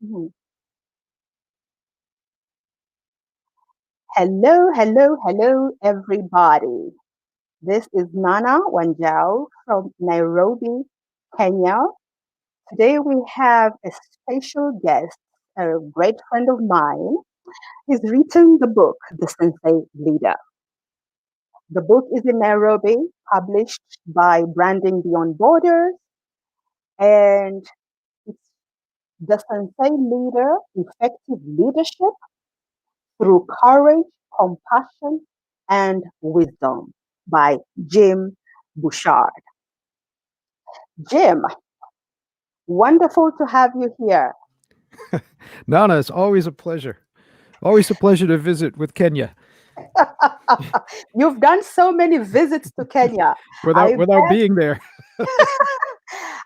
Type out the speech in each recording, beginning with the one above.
Mhm. Hello, hello, hello, everybody. This is Nana Wanjau from Nairobi, Kenya. Today we have a special guest, a great friend of mine. He's written the book, The Sensei Leader. The book is in Nairobi, published by Branding Beyond Borders, and it's The Sensei Leader Effective Leadership Through Courage, Compassion, and Wisdom by Jim Bouchard. Jim, wonderful to have you here. Nana, it's always a pleasure. Always a pleasure to visit with Kenya You've done so many visits to Kenya. without I without bet being there.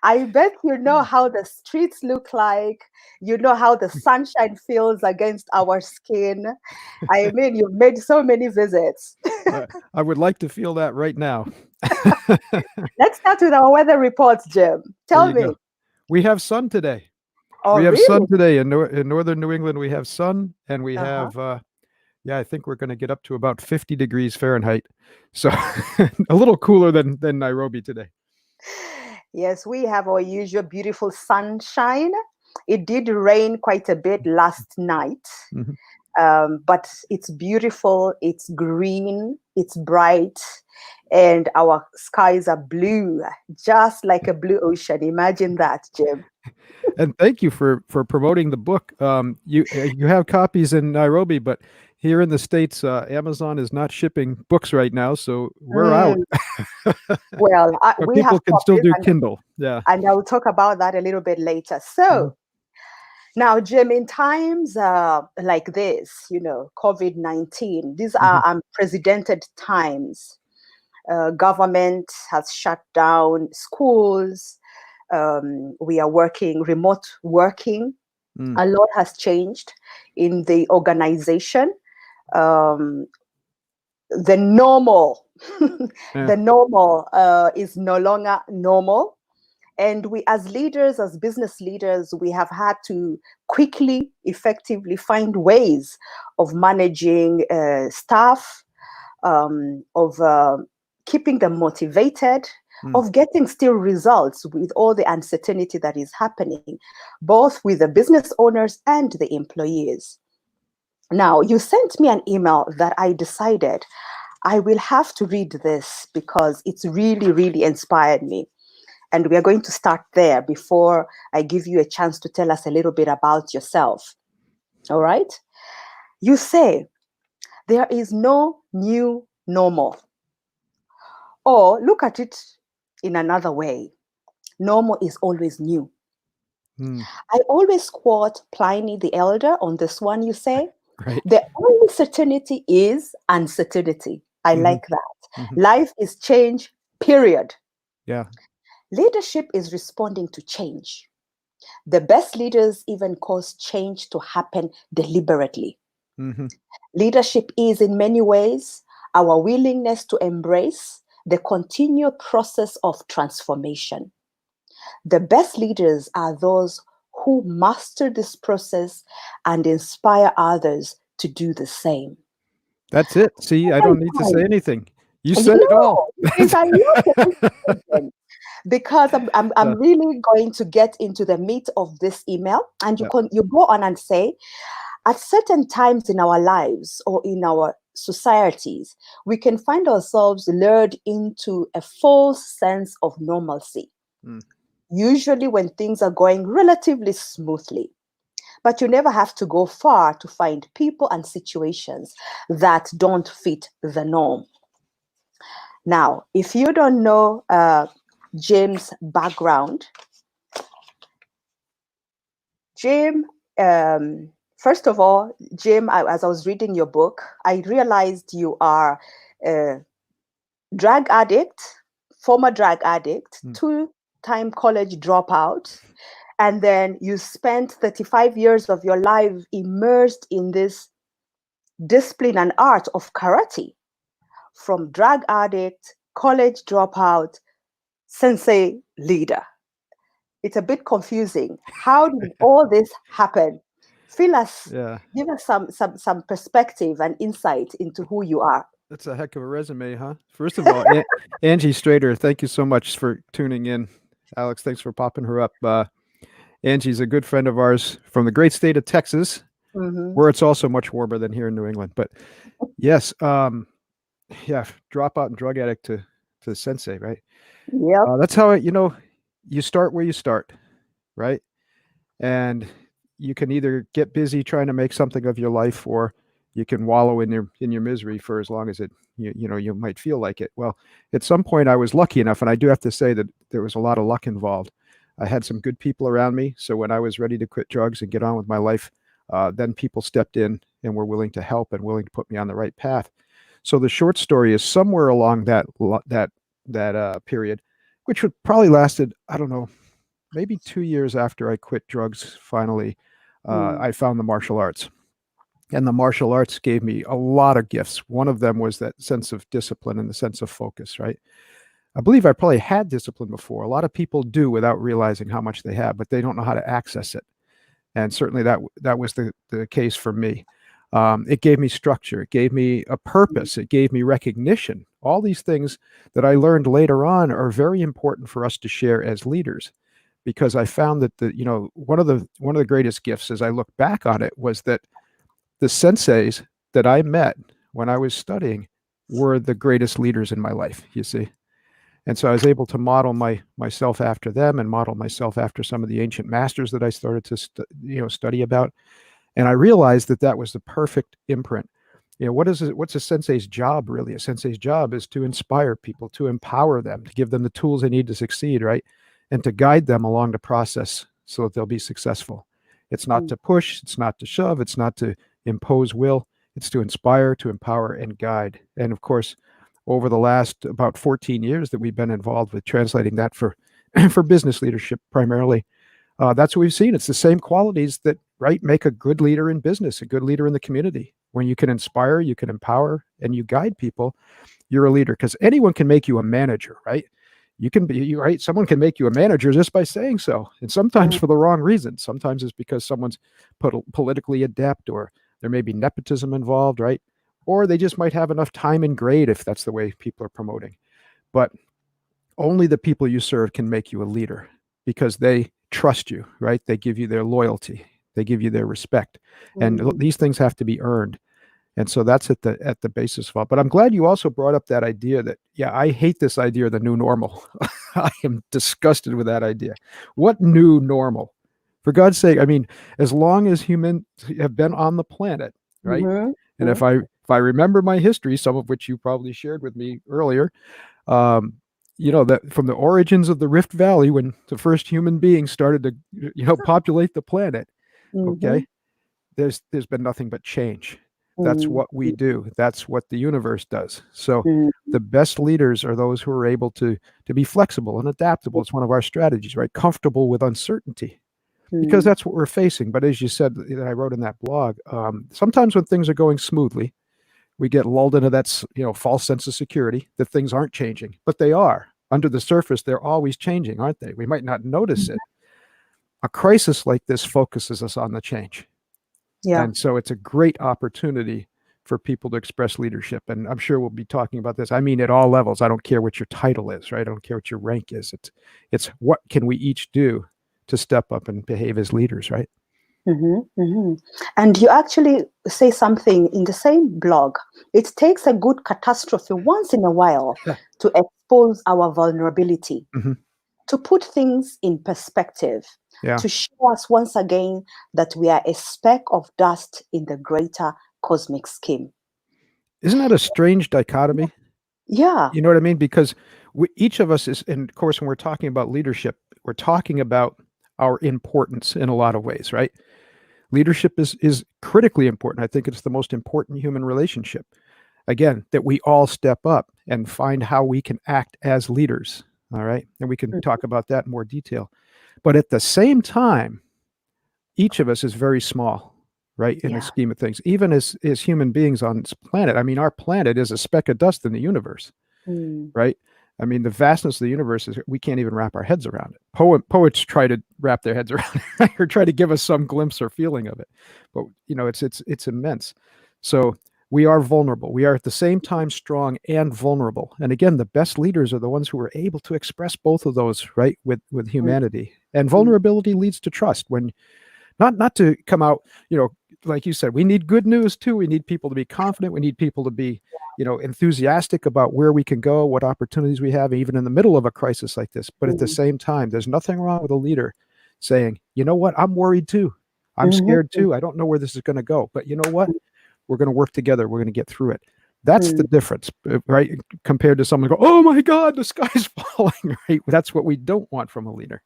I bet you know how the streets look like. You know how the sunshine feels against our skin. I mean, you've made so many visits. I would like to feel that right now. Let's start with our weather reports, Jim. There Tell you me. go. We have sun today. Oh, We have really? sun today in northern New England. We have sun, and we Uh-huh. have yeah. I think we're going to get up to about 50 degrees Fahrenheit. So a little cooler than Nairobi today. Yes, we have our usual beautiful sunshine. It did rain quite a bit last night, Mhm. but it's beautiful, it's green, it's bright, and our skies are blue, just like a blue ocean. Imagine that, Jim. And thank you for promoting the book. You have copies in Nairobi, but here in the States, Amazon is not shipping books right now, so we're out. Mm, well, But we people have can still copies, do and, Kindle. Yeah. and I'll talk about that a little bit later. Mhm. So, now, Jim, in times like this, COVID-19, these are Mhm. unprecedented times. Government has shut down schools. We are working, remote working. Mm. A lot has changed in the organization. Um, the normal, Yeah. the normal is no longer normal. And we, as leaders, as business leaders, we have had to quickly, effectively find ways of managing staff, of keeping them motivated, Mm. of getting still results with all the uncertainty that is happening, both with the business owners and the employees. Now, you sent me an email that I decided I will have to read this because it's really, really inspired me. And we are going to start there before I give you a chance to tell us a little bit about yourself. All right? You say, there is no new normal. Or look at it in another way, normal is always new. Mm. I always quote Pliny the Elder on this one. You say, Right. the only certainty is uncertainty. I Mhm. like that. Mhm. Life is change, period. Yeah. Leadership is responding to change. The best leaders even cause change to happen deliberately. Mhm. Leadership is, in many ways, our willingness to embrace the continual process of transformation. The best leaders are those who master this process and inspire others to do the same. That's it. See, I don't need to say Sometimes, anything. You you said it all. know, because I love the inspiration, because I'm Yeah. really going to get into the meat of this email, and Yeah. you go on and say, at certain times in our lives or in our societies, we can find ourselves lured into a false sense of normalcy, Mm. usually when things are going relatively smoothly. But you never have to go far to find people and situations that don't fit the norm. Now, if you don't know Jim's background, Jim, first of all, Jim, as I was reading your book, I realized you are a drug addict, former drug addict, Mm. two-time college dropout, and then you spent 35 years of your life immersed in this discipline and art of karate, from drug addict, college dropout, sensei leader. it's a bit confusing. How did all this happen? Fill us, Yeah. give us some perspective and insight into who you are. That's a heck of a resume, huh? First of all, Angie Strader, thank you so much for tuning in. Alex, thanks for popping her up. Angie's a good friend of ours from the great state of Texas, Mm-hmm. where it's also much warmer than here in New England. But yes, yeah, dropout and drug addict to sensei, right? Yep. That's how it, you start where you start, right? And you can either get busy trying to make something of your life, or you can wallow in your misery for as long as you might feel like it. Well, at some point I was lucky enough, and I do have to say that there was a lot of luck involved. I had some good people around me, so when I was ready to quit drugs and get on with my life, then people stepped in and were willing to help and willing to put me on the right path. So the short story is somewhere along that period, which would probably lasted, I don't know, maybe 2 years after I quit drugs. Finally, Mm. I found the martial arts, and the martial arts gave me a lot of gifts. One of them was that sense of discipline and the sense of focus. Right. I believe I probably had discipline before. A lot of people do without realizing how much they have, but they don't know how to access it. And certainly that was the case for me. It gave me structure. It gave me a purpose. It gave me recognition. All these things that I learned later on are very important for us to share as leaders, because I found that one of the greatest gifts as I look back on it was that the senseis that I met when I was studying were the greatest leaders in my life, you see. And so I was able to model myself after them, and model myself after some of the ancient masters that I started to study about. And I realized that that was the perfect imprint. What's a sensei's job really? A sensei's job is to inspire people, to empower them, to give them the tools they need to succeed, right? And to guide them along the process so that they'll be successful. It's not Mm. to push, it's not to shove, it's not to impose will. It's to inspire, to empower, and guide. And of course, over the last about 14 years that we've been involved with translating that for for business leadership primarily, that's what we've seen. It's the same qualities that make a good leader in business, a good leader in the community. When you can inspire, you can empower, and you guide people, you're a leader. Because anyone can make you a manager, right? You can be right. Someone can make you a manager just by saying so, and sometimes Mm. for the wrong reason. Sometimes it's because someone's politically adept, or there may be nepotism involved, right? Or they just might have enough time and grade if that's the way people are promoting. But only the people you serve can make you a leader, because they trust you, right? They give you their loyalty, they give you their respect, and Mm. these things have to be earned. And so that's at the basis of all. But I'm glad you also brought up that idea that, yeah, I hate this idea of the new normal. I am disgusted with that idea. What new normal? For God's sake, I mean, as long as humans have been on the planet, right? Mm-hmm. And if I remember my history, some of which you probably shared with me earlier, um, that from the origins of the Rift Valley, when the first human beings started to populate the planet, Mm-hmm. okay, there's been nothing but change. That's Mm. what we do. That's what the universe does. So Mm. the best leaders are those who are able to be flexible and adaptable. It's one of our strategies, right? Comfortable with uncertainty, because Mm. that's what we're facing. But as you said, I wrote in that blog, sometimes when things are going smoothly, we get lulled into that false sense of security that things aren't changing, but they are. Under the surface, they're always changing, aren't they? We might not notice it. A crisis like this focuses us on the change. Yeah. And so it's a great opportunity for people to express leadership. And I'm sure we'll be talking about this. I mean, at all levels. I don't care what your title is, right? I don't care what your rank is. It's what can we each do to step up and behave as leaders, right? Mm-hmm. Mm-hmm. And you actually say something in the same blog. It takes a good catastrophe once in a while to expose our vulnerability, Mhm. to put things in perspective, Yeah. to show us once again that we are a speck of dust in the greater cosmic scheme. Isn't that a strange dichotomy? Yeah. You know what I mean? Because each of us is, and of course, when we're talking about leadership, we're talking about our importance in a lot of ways, right? Leadership is critically important. I think it's the most important human relationship. Again, that we all step up and find how we can act as leaders. All right. And we can talk about that in more detail. But at the same time, each of us is very small, right? In the Yeah. scheme of things, even as human beings on this planet. I mean, our planet is a speck of dust in the universe, Mm. right? I mean, the vastness of the universe is we can't even wrap our heads around it. Poets try to wrap their heads around it, or try to give us some glimpse or feeling of it, but it's immense. So we are vulnerable. We are at the same time strong and vulnerable. And again, the best leaders are the ones who are able to express both of those, right, with humanity. And vulnerability leads to trust. When not to come out, like you said, we need good news too. We need people to be confident. We need people to be, enthusiastic about where we can go, what opportunities we have, even in the middle of a crisis like this. But at the same time, there's nothing wrong with a leader saying, you know what, I'm worried too. I'm scared too. I don't know where this is going to go. But you know what? We're going to work together. We're going to get through it. That's the difference, right? Compared to someone go, oh my God, the sky's falling, right? That's what we don't want from a leader.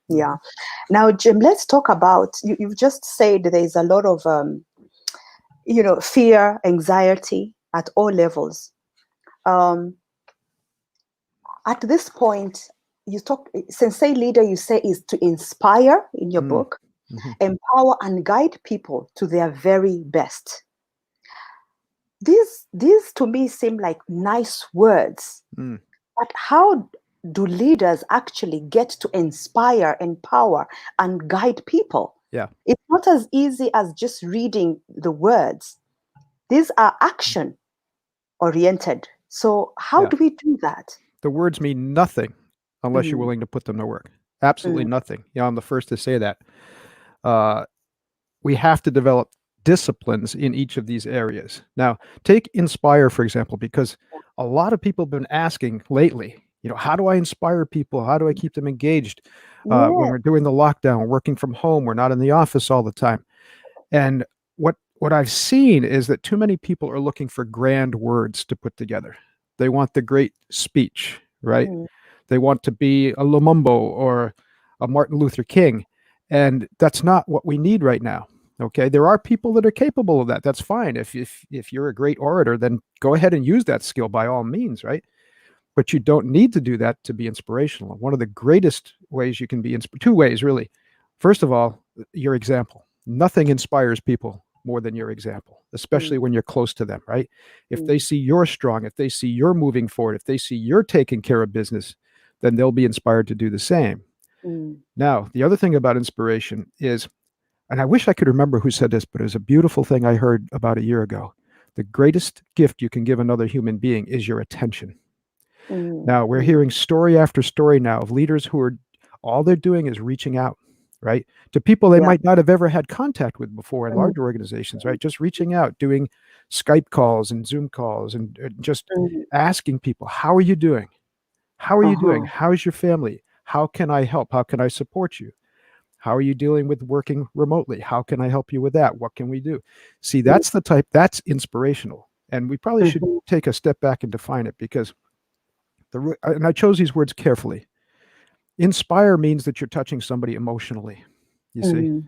Yeah. Now, Jim, let's talk about, you've just said there's a lot of, fear, anxiety at all levels. At this point, you talk, Sensei Leader, you say, is to inspire in your book, empower and guide people to their very best. These to me seem like nice words, but how do leaders actually get to inspire, empower, and guide people? Yeah. It's not as easy as just reading the words. These are action oriented. So how do we do that? The words mean nothing unless you're willing to put them to work. Absolutely nothing. I'm the first to say that. We have to develop disciplines in each of these areas. Now, take inspire, for example, because a lot of people have been asking lately, how do I inspire people? How do I keep them engaged? When we're doing the lockdown, we're working from home, we're not in the office all the time. And what I've seen is that too many people are looking for grand words to put together. They want the great speech, right? They want to be a Lumumba or a Martin Luther King. And that's not what we need right now. Okay, there are people that are capable of that. That's fine. If you're a great orator, then go ahead and use that skill by all means, right? But you don't need to do that to be inspirational. One of the greatest ways you can be two ways, really. First of all, your example. Nothing inspires people more than your example, especially when you're close to them, right? If they see you're strong, if they see you're moving forward, if they see you're taking care of business, then they'll be inspired to do the same. Now, the other thing about inspiration is, and I wish I could remember who said this, but it was a beautiful thing I heard about a year ago. The greatest gift you can give another human being is your attention. Now, we're hearing story after story now of leaders who are, all they're doing is reaching out, right? To people they might not have ever had contact with before in larger organizations, right? Just reaching out, doing Skype calls and Zoom calls and just asking people, how are you doing? How are you doing? How's your family? How can I help? How can I support you? How are you dealing with working remotely? How can I help you with that? What can we do? See, that's the type, that's inspirational. And we probably should take a step back and define it, because and I chose these words carefully. Inspire means that you're touching somebody emotionally, you see?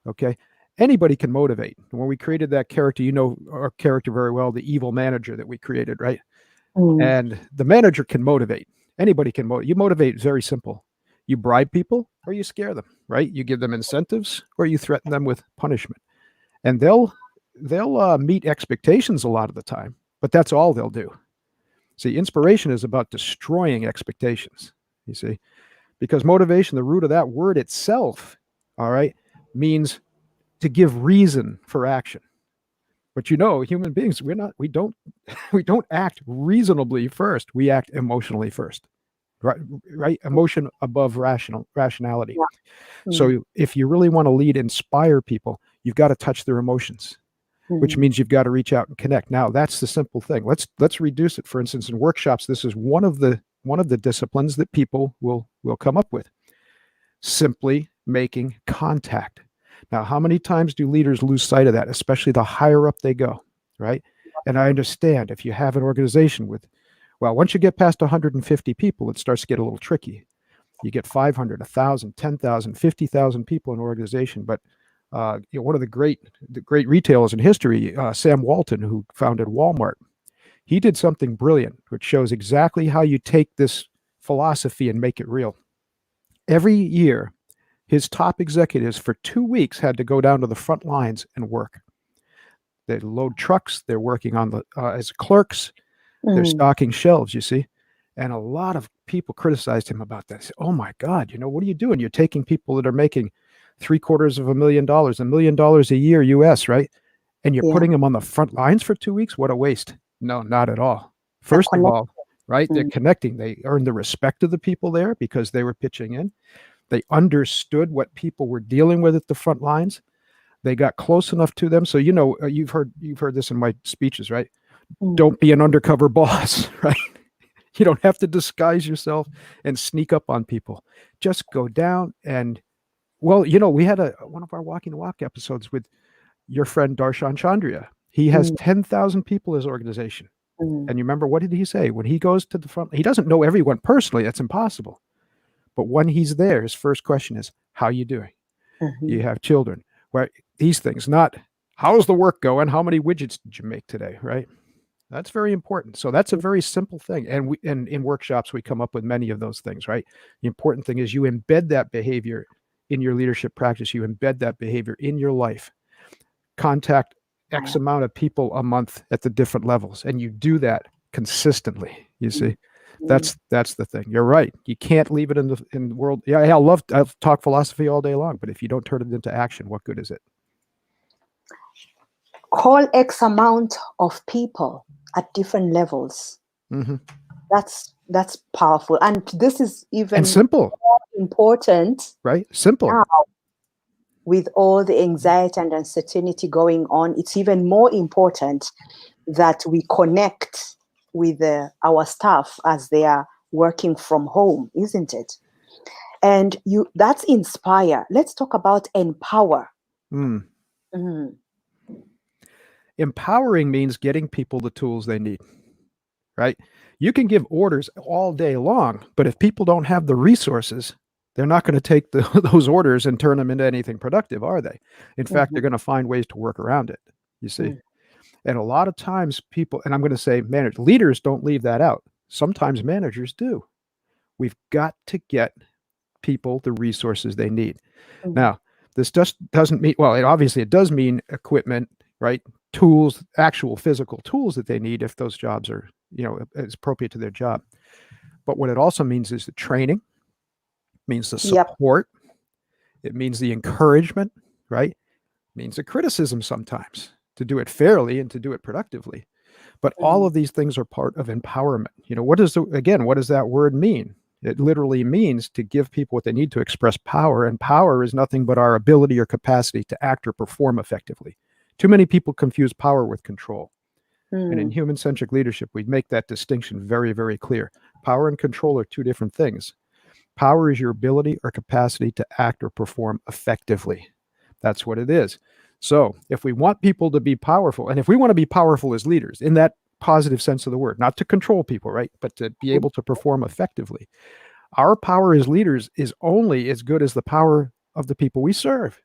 Okay. Anybody can motivate. When we created that character, our character very well, the evil manager that we created, right? And the manager can motivate. Anybody can motivate. You motivate is very simple. You bribe people or you scare them, right? You give them incentives or you threaten them with punishment. And they'll meet expectations a lot of the time, but that's all they'll do. See, inspiration is about destroying expectations, you see? Because motivation, the root of that word itself, all right, means to give reason for action. But human beings, we don't act reasonably first. We act emotionally first, right? Emotion above rationality. So if you really want to inspire people, you've got to touch their emotions, which means you've got to reach out and connect. Now, that's the simple thing. Let's reduce it. For instance, in workshops, this is one of the disciplines that people will come up with. Simply making contact. Now, how many times do leaders lose sight of that, especially the higher up they go, right? And I understand if you have an organization once you get past 150 people, it starts to get a little tricky. You get 500, 1,000, 10,000, 50,000 people in an organization. But one of the great retailers in history, Sam Walton, who founded Walmart, he did something brilliant, which shows exactly how you take this philosophy and make it real. Every year, his top executives for 2 weeks had to go down to the front lines and work. They load trucks. They're working on as clerks. They're stocking shelves, you see. And a lot of people criticized him about that. Said, oh my God, what are you doing? You're taking people that are making $750,000, $1 million a year US, right? And you're Yeah. putting them on the front lines for 2 weeks? What a waste. No, not at all. The First of connect. all, right, they're connecting. They earned the respect of the people there because they were pitching in. They understood what people were dealing with at the front lines. They got close enough to them. So, you've heard this in my speeches, right? Don't be an undercover boss, right? You don't have to disguise yourself and sneak up on people. Just go down and, well, we had one of our Walking the Walk episodes with your friend Darshan Chandria. He has 10,000 people in his organization. And you remember, what did he say? When he goes to the front, he doesn't know everyone personally. That's impossible. But when he's there, his first question is, how are you doing? You have children? Well, these things, not how's the work going? How many widgets did you make today? Right? That's very important. So that's a very simple thing. And in workshops, we come up with many of those things, right? The important thing is you embed that behavior in your leadership practice. You embed that behavior in your life. Contact X amount of people a month at the different levels. And you do that consistently, you see? That's the thing. You're right. You can't leave it in the world. Yeah, I'll talk philosophy all day long, but if you don't turn it into action, what good is it? Call X amount of people at different levels. That's powerful, and this is even simple, more important, right? Simple. Now, with all the anxiety and uncertainty going on, it's even more important that we connect with our staff as they are working from home, isn't it? And that's inspire. Let's talk about empower. Empowering means getting people the tools they need, right? You can give orders all day long, but if people don't have the resources, they're not going to take those orders and turn them into anything productive, are they? In fact, they're going to find ways to work around it, you see? And a lot of times people, and I'm going to say leaders don't leave that out. Sometimes managers do. We've got to get people the resources they need. Now, this just doesn't mean, well, obviously it does mean equipment, right? Tools, actual physical tools that they need if those jobs are, as appropriate to their job. But what it also means is the training, means the support, it means the encouragement, right? It means the criticism sometimes to do it fairly and to do it productively. But all of these things are part of empowerment. What does that word mean? It literally means to give people what they need to express power. And power is nothing but our ability or capacity to act or perform effectively. Too many people confuse power with control. And in human-centric leadership, we make that distinction very, very clear. Power and control are two different things. Power is your ability or capacity to act or perform effectively. That's what it is. So if we want people to be powerful, and if we want to be powerful as leaders, in that positive sense of the word, not to control people, right, but to be able to perform effectively, our power as leaders is only as good as the power of the people we serve.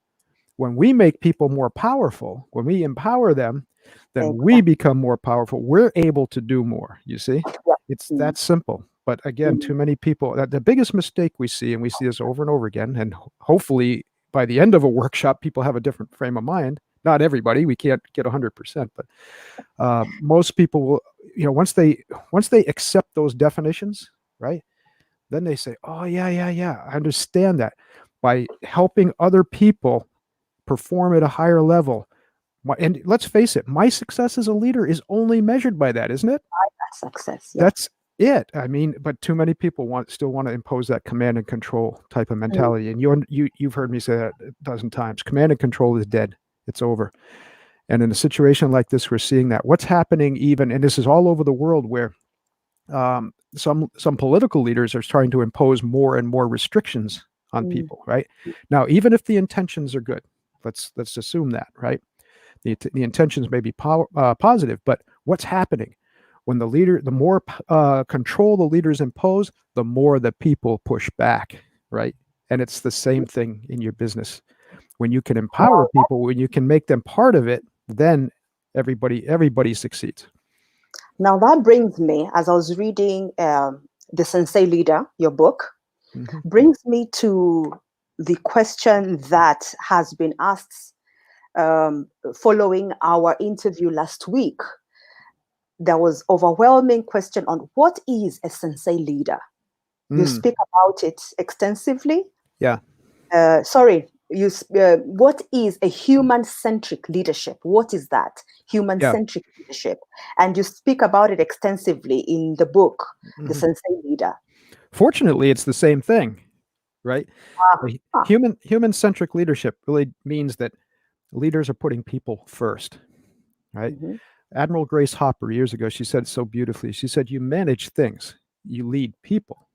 When we make people more powerful, when we empower them, then we become more powerful. We're able to do more, you see? It's that simple. But again, too many people, the biggest mistake we see, and we see this over and over again, and hopefully by the end of a workshop, people have a different frame of mind. Not everybody, we can't get 100%, but most people will, once they accept those definitions, right? Then they say, oh, yeah, I understand that. By helping other people perform at a higher level. And let's face it, my success as a leader is only measured by that, isn't it? Success. Yeah. That's it. I mean, but too many people still want to impose that command and control type of mentality. And you've heard me say that a dozen times. Command and control is dead. It's over. And in a situation like this, we're seeing that. What's happening even, and this is all over the world, where some political leaders are trying to impose more and more restrictions on people, right? Now, even if the intentions are good, let's assume that, right? The intentions may be positive, but what's happening? When the more control the leaders impose, the more the people push back, right? And it's the same thing in your business. When you can empower people, when you can make them part of it, then everybody succeeds. Now that brings me, as I was reading the SENSEI Leader, your book, brings me to the question that has been asked following our interview last week. there was overwhelming question on what is a sensei leader. You Mm, speak about it extensively. yeah. Sorry, what is a human-centric leadership? What is that? Yeah. Human-centric leadership. And you speak about it extensively in the book, The Mhm. Sensei Leader. Fortunately, it's the same thing, right? Ah, ah, Human-centric leadership really means that leaders are putting people first, right? mhm, Admiral Grace Hopper, years ago, she said so beautifully. She said, "You manage things, you lead people."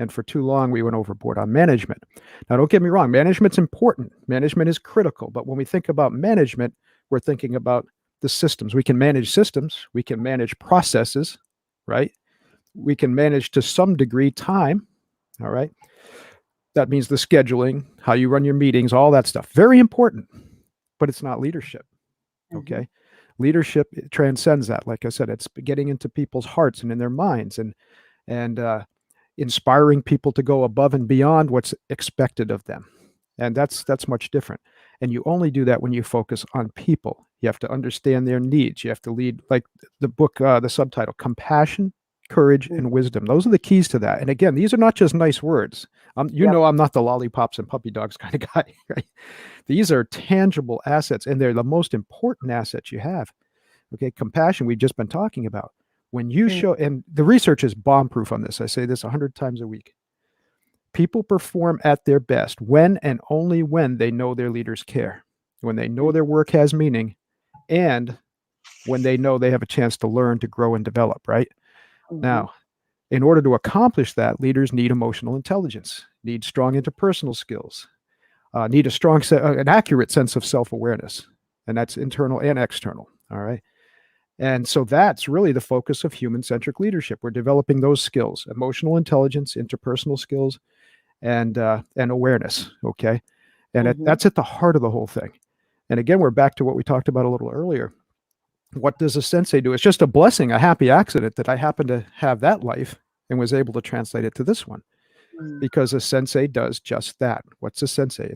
And for too long, we went overboard on management. Now, don't get me wrong, management's important. Management is critical. But when we think about management, we're thinking about the systems. We can manage systems, we can manage processes, right? We can manage to some degree time, all right? That means the scheduling, how you run your meetings, all that stuff. Very important, but it's not leadership, mhm, okay? Leadership transcends that. Like I said, it's getting into people's hearts and in their minds, and inspiring people to go above and beyond what's expected of them. And that's much different. And you only do that when you focus on people. You have to understand their needs. You have to lead, like the book, the subtitle, compassion, courage, mm, and wisdom. Those are the keys to that. And again, these are not just nice words. You yep, know, I'm not the lollipops and puppy dogs kind of guy, right? These are tangible assets, and they're the most important assets you have. Okay, compassion, we've just been talking about. When you mm, show, and the research is bomb proof on this, I say this 100 times a week. People perform at their best when and only when they know their leaders care, when they know mm, their work has meaning, and when they know they have a chance to learn, to grow, and develop, right? mhm, Now, in order to accomplish that, leaders need emotional intelligence, need strong interpersonal skills, need a strong, an accurate sense of self awareness, and that's internal and external. All right. And so that's really the focus of human centric leadership. We're developing those skills: emotional intelligence, interpersonal skills, and awareness. Okay. And mhm, that's at the heart of the whole thing. And again, we're back to what we talked about a little earlier. What does a sensei do? It's just a blessing, a happy accident that I happened to have that life and was able to translate it to this one, mm, because a sensei does just that. What's a sensei?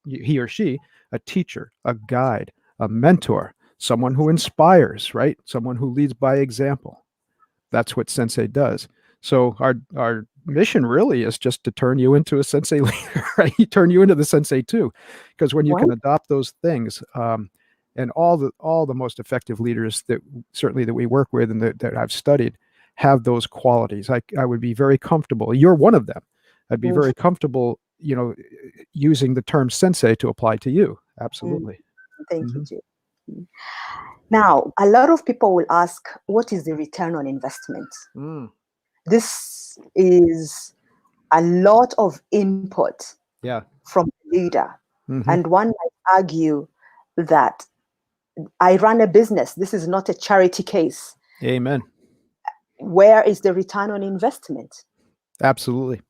He or she, a teacher, a guide, a mentor, someone who inspires, right? Someone who leads by example. That's what sensei does. So our mission really is just to turn you into a sensei leader, right? Turn you into the sensei too, because when you can well, adopt those things, and all the most effective leaders that certainly that we work with and that I've studied have those qualities. I would be very comfortable. You're one of them. I'd be mm, very comfortable, using the term sensei to apply to you. mm. Absolutely. Thank you, Hmm. Jim. Mm. Now, a lot of people will ask, what is the return on investment? Mm, This is a lot of input yeah. from the leader. Hmm. And one might argue that I run a business. This is not a charity case. Amen. Where is the return on investment? Absolutely.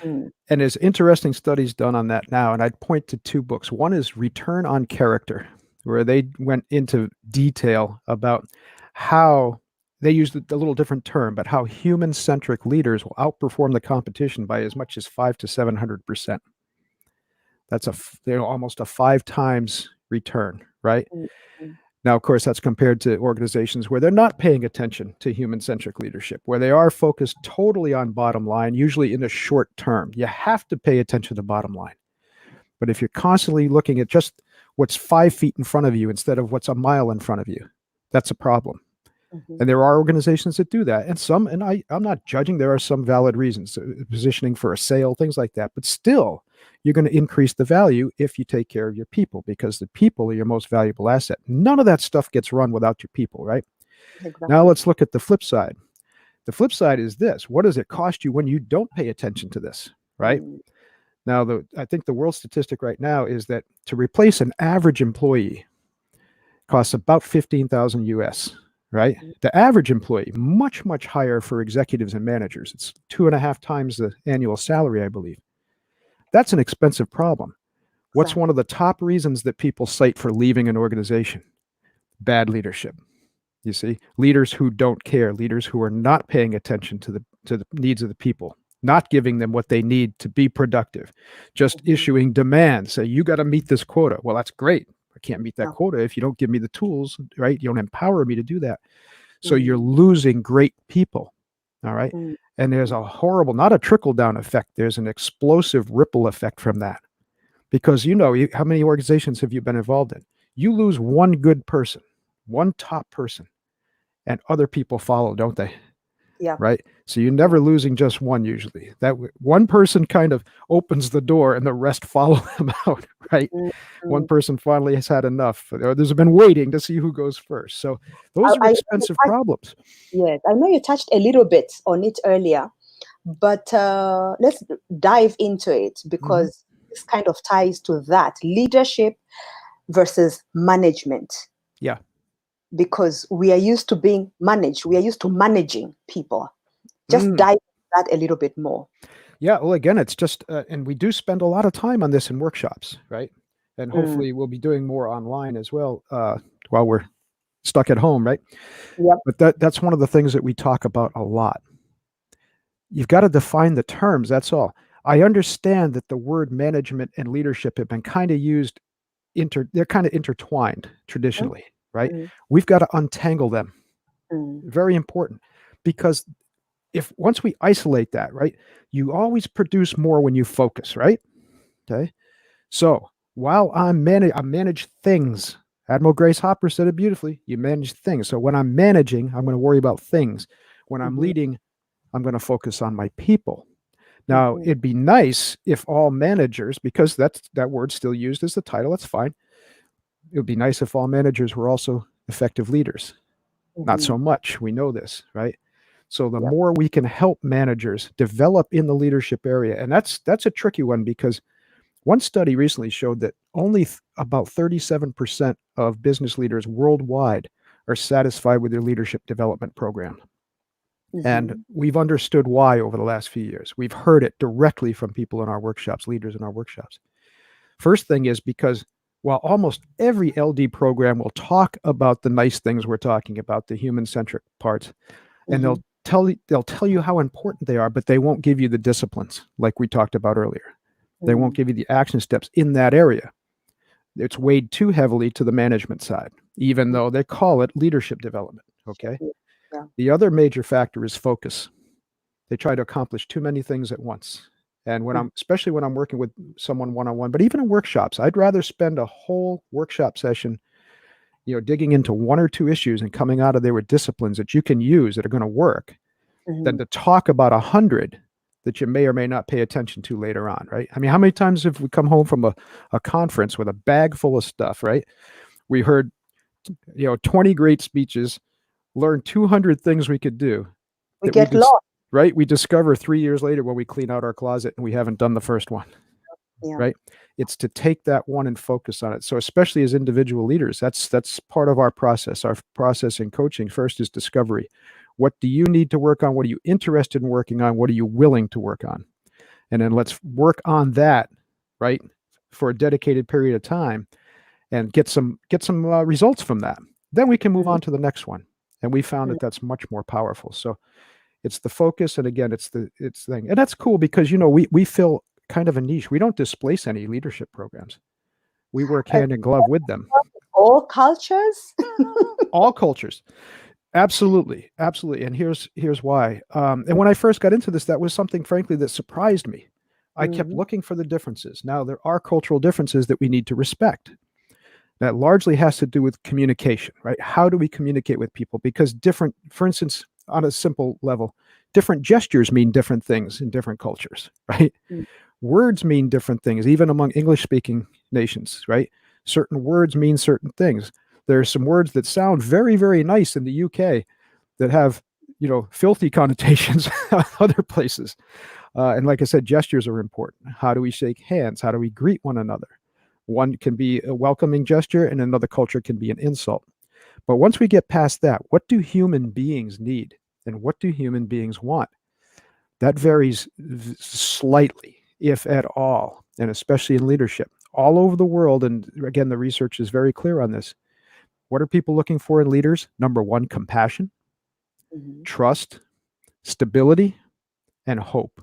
Mm, And there's interesting studies done on that now. And I'd point to two books. One is Return on Character, where they went into detail about how they used a little different term, but how human centric leaders will outperform the competition by as much as 5 to 700%. That's almost a 5 times return, right? mm, mm, Now, of course, that's compared to organizations where they're not paying attention to human centric leadership, where they are focused totally on bottom line, usually in the short term. You have to pay attention to bottom line. But if you're constantly looking at just what's 5 feet in front of you instead of what's a mile in front of you, that's a problem. mhm, And there are organizations that do that. And I'm not judging, there are some valid reasons, positioning for a sale, things like that. But still, you're going to increase the value if you take care of your people, because the people are your most valuable asset. None of that stuff gets run without your people, right? Now exactly. let's look at the flip side. The flip side is this: what does it cost you when you don't pay attention to this, right? Mm, Now, I think the world statistic right now is that to replace an average employee costs about 15,000 US, right? mhm, The average employee, much, much higher for executives and managers. It's 2.5 times the annual salary, I believe. That's an expensive problem. What's one exactly. of the top reasons that people cite for leaving an organization? Bad leadership. You see, leaders who don't care, leaders who are not paying attention to the needs of the people, not giving them what they need to be productive, just Mhm, issuing demands. Say, you got to meet this quota. Well, that's great. I can't meet that no, quota if you don't give me the tools, right? You don't empower me to do that. So you're losing great people. All right. And there's a horrible, not a trickle down effect, there's an explosive ripple effect from that. Because how many organizations have you been involved in? You lose one good person, one top person, and other people follow, don't they? Yeah. Right? So you're never losing just one usually. That one person kind of opens the door and the rest follow them out, right? One person finally has had enough. There's been waiting to see who goes first. So those are expensive problems. Yes, I know you touched a little bit on it earlier, but let's dive into it because this kind of ties to that leadership versus management. Yeah. Because we are used to being managed. We are used to managing people. Just dive into that a little bit more. Yeah. Well, again, it's just, and we do spend a lot of time on this in workshops, right? And hopefully we'll be doing more online as well while we're stuck at home, right? Yep. But that's one of the things that we talk about a lot. You've got to define the terms, that's all. I understand that the word management and leadership have been kind of used, they're kind of intertwined traditionally, right? We've got to untangle them. Very important, because once we isolate that, right, you always produce more when you focus, right? Okay. So while I manage things, Admiral Grace Hopper said it beautifully, you manage things. So when I'm managing, I'm going to worry about things. When I'm leading, I'm going to focus on my people. Now, it'd be nice if all managers, because that word's still used as the title, that's fine. It would be nice if all managers were also effective leaders. Not so much. We know this, right? So the more we can help managers develop in the leadership area, and that's a tricky one, because one study recently showed that only about 37% of business leaders worldwide are satisfied with their leadership development program. And we've understood why over the last few years. We've heard it directly from people in our workshops, leaders in our workshops. First thing is because while almost every LD program will talk about the nice things we're talking about, the human-centric parts, and they'll tell you how important they are, but they won't give you the disciplines like we talked about earlier. They won't give you the action steps in that area. It's weighed too heavily to the management side, even though they call it leadership development, okay? Yeah. The other major factor is focus. They try to accomplish too many things at once. And especially when I'm working with someone one-on-one, but even in workshops, I'd rather spend a whole workshop session, digging into one or two issues and coming out of there with disciplines that you can use that are going to work, than to talk about 100 that you may or may not pay attention to later on, right? I mean, how many times have we come home from a conference with a bag full of stuff, right? We heard, 20 great speeches, learned 200 things we could do. We get lost. Right? We discover 3 years later when we clean out our closet and we haven't done the first one. Yeah. Right? It's to take that one and focus on it. So especially as individual leaders, that's part of our process. Our process in coaching first is discovery. What do you need to work on? What are you interested in working on? What are you willing to work on? And then let's work on that, right, for a dedicated period of time and get some results from that. Then we can move on to the next one. And we found that that's much more powerful. So it's the focus, and again, it's thing, and that's cool because we fill kind of a niche. We don't displace any leadership programs. We work hand in glove with them. All cultures. All cultures, absolutely. And here's why. And when I first got into this, that was something, frankly, that surprised me. I kept looking for the differences. Now there are cultural differences that we need to respect. That largely has to do with communication, right? How do we communicate with people? Because for instance, on a simple level, different gestures mean different things in different cultures, right? Words mean different things, even among English-speaking nations, right? Certain words mean certain things. There are some words that sound very, very nice in the UK that have, filthy connotations other places. And like I said, gestures are important. How do we shake hands? How do we greet one another? One can be a welcoming gesture, and another culture can be an insult. But once we get past that, what do human beings need? And what do human beings want? That varies slightly, if at all, and especially in leadership. All over the world, and again, the research is very clear on this. What are people looking for in leaders? Number one, compassion, trust, stability, and hope.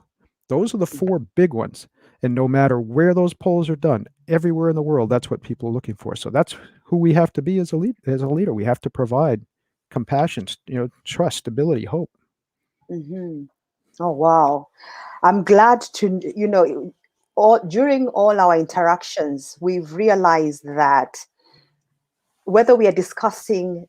Those are the four big ones. And no matter where those polls are done, everywhere in the world, that's what people are looking for. So that's who we have to be as a leader. We have to provide compassion, trust, stability, hope. Mm-hmm. Oh, wow. I'm glad to, during all our interactions, we've realized that whether we are discussing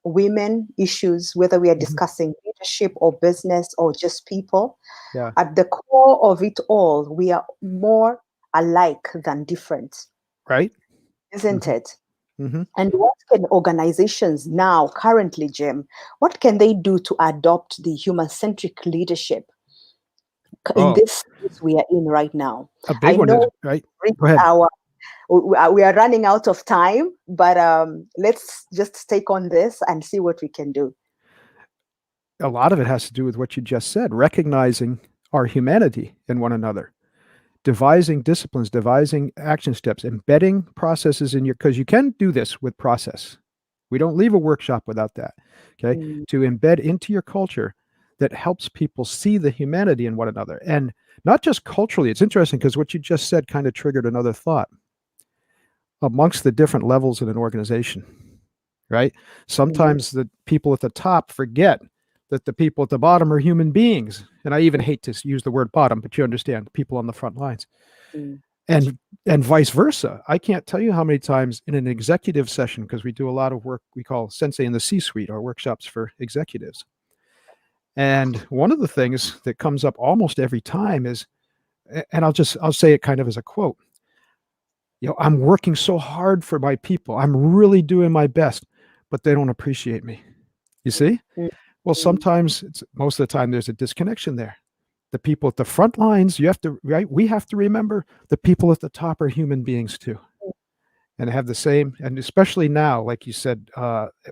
women issues, whether we are Mhm. discussing leadership or business or just people, Yeah. at the core of it all, we are more alike than different, Right. isn't Hmm. it? Hmm. And what can organizations now, currently, Jim, what can they do to adopt the human-centric leadership in Oh, this space we are in right now? a big I one is know right. reached Go ahead. our we are running out of time, but let's just take on this and see what we can do. A lot of it has to do with what you just said, recognizing our humanity in one another, devising disciplines, devising action steps, embedding processes in your, because you can do this with process. We don't leave a workshop without that. Okay. Mm, To embed into your culture that helps people see the humanity in one another. And not just culturally. It's interesting because what you just said kind of triggered another thought amongst the different levels in an organization, right? mhm, Sometimes the people at the top forget that the people at the bottom are human beings. And I even hate to use the word bottom, but you understand, people on the front lines. mm, And vice versa. I can't tell you how many times in an executive session, because we do a lot of work we call SENSEI in the C-suite, our workshops for executives. And one of the things that comes up almost every time is, and I'll say it kind of as a quote, I'm working so hard for my people. I'm really doing my best, but they don't appreciate me. You see? mm, Well, mm, sometimes most of the time there's a disconnection there. The people at the front lines, we have to remember the people at the top are human beings too, and have the same, and especially now, like you said,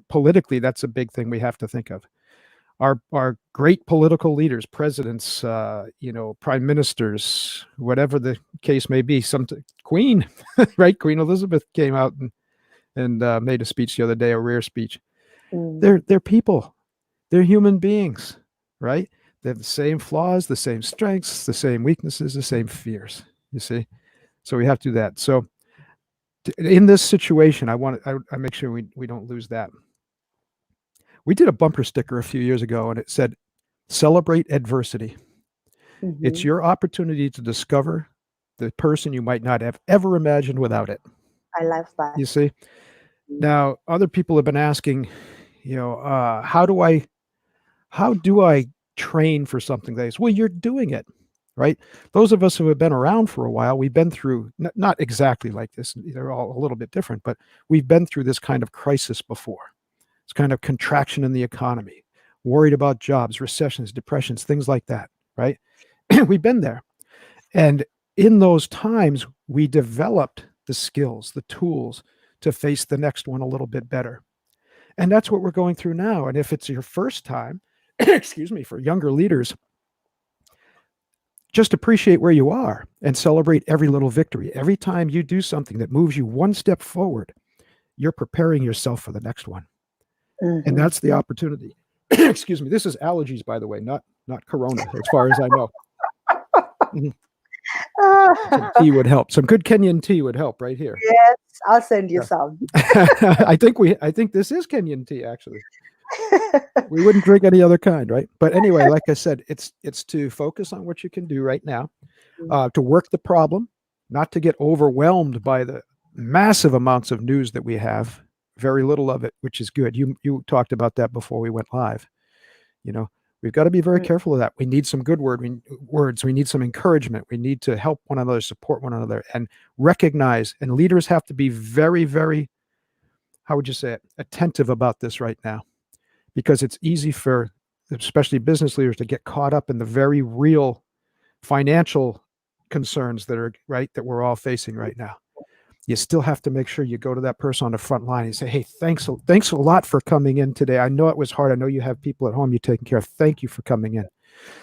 politically, that's a big thing we have to think of. Our great political leaders, presidents, prime ministers, whatever the case may be, some Queen, right? Queen Elizabeth came out and made a speech the other day, a rare speech. mm, They're people. They're human beings, right? They have the same flaws, the same strengths, the same weaknesses, the same fears. You see, so we have to do that. So in this situation, I make sure we don't lose that. We did a bumper sticker a few years ago, and it said, "Celebrate adversity." It's mhm. your opportunity to discover the person you might not have ever imagined without it. I love that. You see. Mm, Now, other people have been asking, how do I train for something like this? Well, you're doing it, right? Those of us who have been around for a while, we've been through not exactly like this. They're all a little bit different, but we've been through this kind of crisis before. It's kind of contraction in the economy, worried about jobs, recessions, depressions, things like that, right? We've been there. And in those times, we developed the skills, the tools to face the next one a little bit better. And that's what we're going through now. And if it's your first time, excuse me, for younger leaders, just appreciate where you are and celebrate every little victory. Every time you do something that moves you one step forward, you're preparing yourself for the next one. And mhm. that's the opportunity. Excuse me. This is allergies, by the way, not corona, as far as I know. Mhm. Some Ah, tea would help. Some good Kenyan tea would help right here. yes, I'll send you Yeah. some. I think this is Kenyan tea, actually. We wouldn't drink any other kind, right? But anyway, like I said, it's to focus on what you can do right now, to work the problem, not to get overwhelmed by the massive amounts of news that we have. Very little of it, which is good. You talked about that before we went live. You know, we've got to be very Mm, careful of that. We need some good words. We need some encouragement. We need to help one another, support one another, and recognize. And leaders have to be very, very, how would you say it, attentive about this right now, because it's easy for especially business leaders to get caught up in the very real financial concerns that are right that we're all facing right now. You still have to make sure you go to that person on the front line and say, "Hey, thanks a lot for coming in today. I know it was hard. I know you have people at home you're taking care of. Thank you for coming in.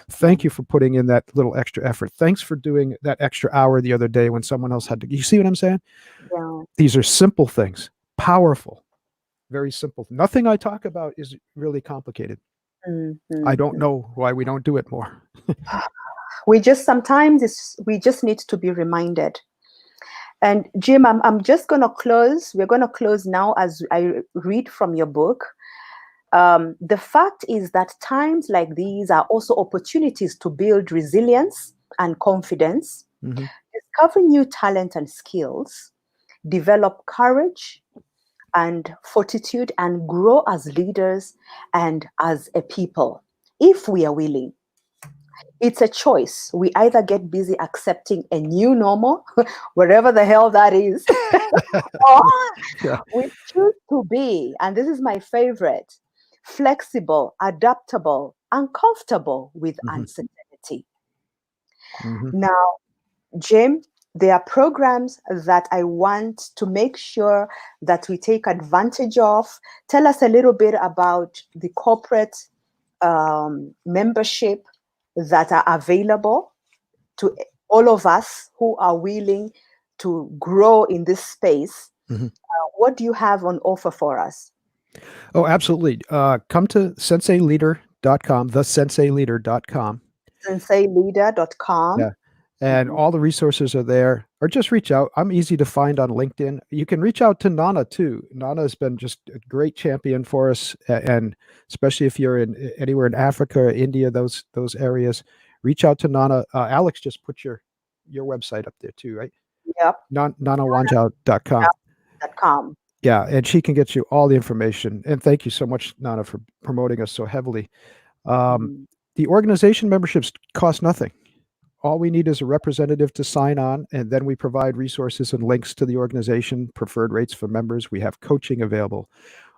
Thank you for putting in that little extra effort. Thanks for doing that extra hour the other day when someone else had to." You see what I'm saying? yeah. These are simple things, powerful, very simple. Nothing I talk about is really complicated. Mm, I mm, don't mm. know why we don't do it more. We just we just need to be reminded. And Jim, I'm just going to close. We're going to close now as I read from your book. The fact is that times like these are also opportunities to build resilience and confidence, Mm-hmm. discover new talent and skills, develop courage and fortitude, and grow as leaders and as a people, if we are willing. It's a choice. We either get busy accepting a new normal, wherever the hell that is, or Yeah. we choose to be, and this is my favorite, flexible, adaptable, and comfortable with Mm-hmm. uncertainty. Mm-hmm. Now, Jim, there are programs that I want to make sure that we take advantage of. Tell us a little bit about the corporate membership that are available to all of us who are willing to grow in this space. Mm-hmm. What do you have on offer for us? Oh, absolutely. Come to SENSEILEADER.com, thesenseileader.com. SENSEILEADER.com. Yeah. And Mhm. all the resources are there, or just reach out. I'm easy to find on LinkedIn. You can reach out to Nana too. Nana has been just a great champion for us, and especially if you're in anywhere in Africa, India, those areas, reach out to Nana. Alex just put your website up there too, right? Yep. NanaWanjau.com. .com. Yeah, and she can get you all the information. And thank you so much, Nana, for promoting us so heavily. Um, Mhm. the organization memberships cost nothing. All we need is a representative to sign on, and then we provide resources and links to the organization, preferred rates for members. We have coaching available.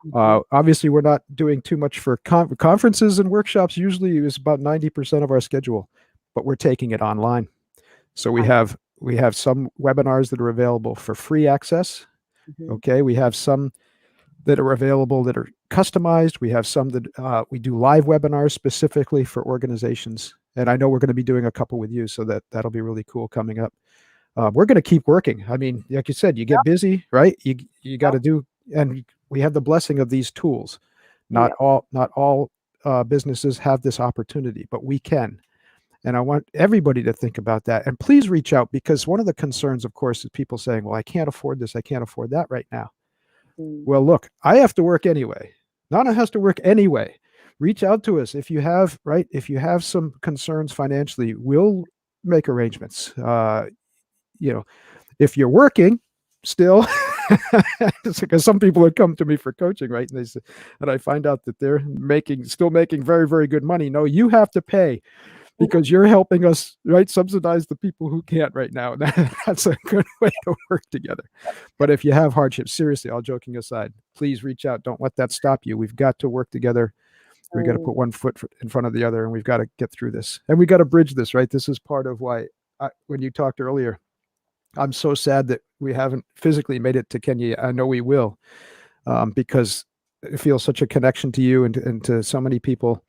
Mhm. Obviously, we're not doing too much for conferences and workshops. Usually, is about 90% of our schedule, but we're taking it online. So we Fine. have some webinars that are available for free access. Mhm. Okay, we have some that are available that are customized. We have some that we do live webinars specifically for organizations. And I know we're going to be doing a couple with you, so that'll be really cool coming up. We're going to keep working. I mean, like you said, you get busy, right? You got Yep. to do, and we have the blessing of these tools. Not Yep. all businesses have this opportunity, but we can. And I want everybody to think about that. And please reach out, because one of the concerns, of course, is people saying, "Well, I can't afford this. I can't afford that right now." Mm. Well, look, I have to work anyway. Nana has to work anyway. Reach out to us if you have, right? If you have some concerns financially, we'll make arrangements. You know, if you're working still, because some people would come to me for coaching, right? And they say, and I find out that they're still making very, very good money. No, you have to pay, because you're helping us, right, subsidize the people who can't right now. That's a good way to work together. But if you have hardships, seriously, all joking aside, please reach out. Don't let that stop you. We've got to work together. We've got to put Mm. one foot in front of the other, and we've got to get through this. And we got to bridge this, right? This is part of why, when you talked earlier, I'm so sad that we haven't physically made it to Kenya. I know we will, because it feels such a connection to you and to so many people,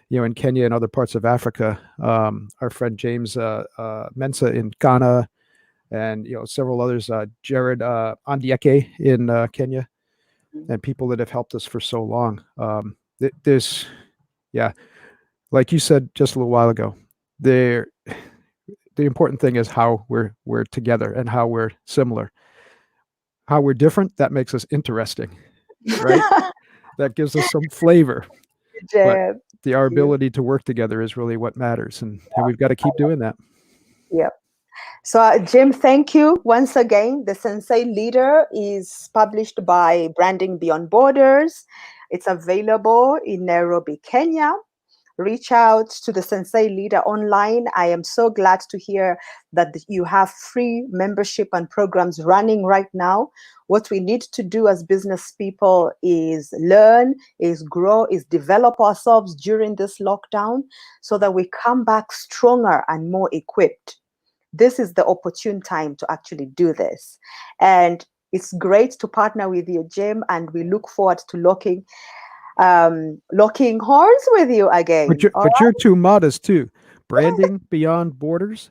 in Kenya and other parts of Africa. Our friend James Mensa in Ghana, and several others, Jared Andieke in Kenya, Mm. and people that have helped us for so long. There's, yeah, like you said just a little while ago, there. The important thing is how we're together and how we're similar. How we're different, that makes us interesting, right? That gives us some flavor. Good But job. our Thank you. ability to work together is really what matters, and we've got to keep doing that. Yep. So, Jim, thank you once again. The Sensei Leader is published by Branding Beyond Borders. It's available in Nairobi, Kenya. Reach out to the Sensei Leader online. I am so glad to hear that you have free membership and programs running right now. What we need to do as business people is learn, is grow, is develop ourselves during this lockdown so that we come back stronger and more equipped. This is the opportune time to actually do this. And it's great to partner with you, Jim, and we look forward to locking horns with you But again. you're All but right. you're too modest too. Branding Beyond Borders.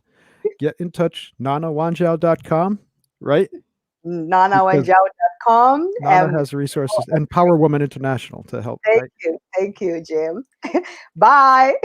Get in touch, nanawanjau.com, right? Because nanawanjao.com. Nana has the resources, and Power Woman International to help, Thank right? you. Thank you, Jim. Bye.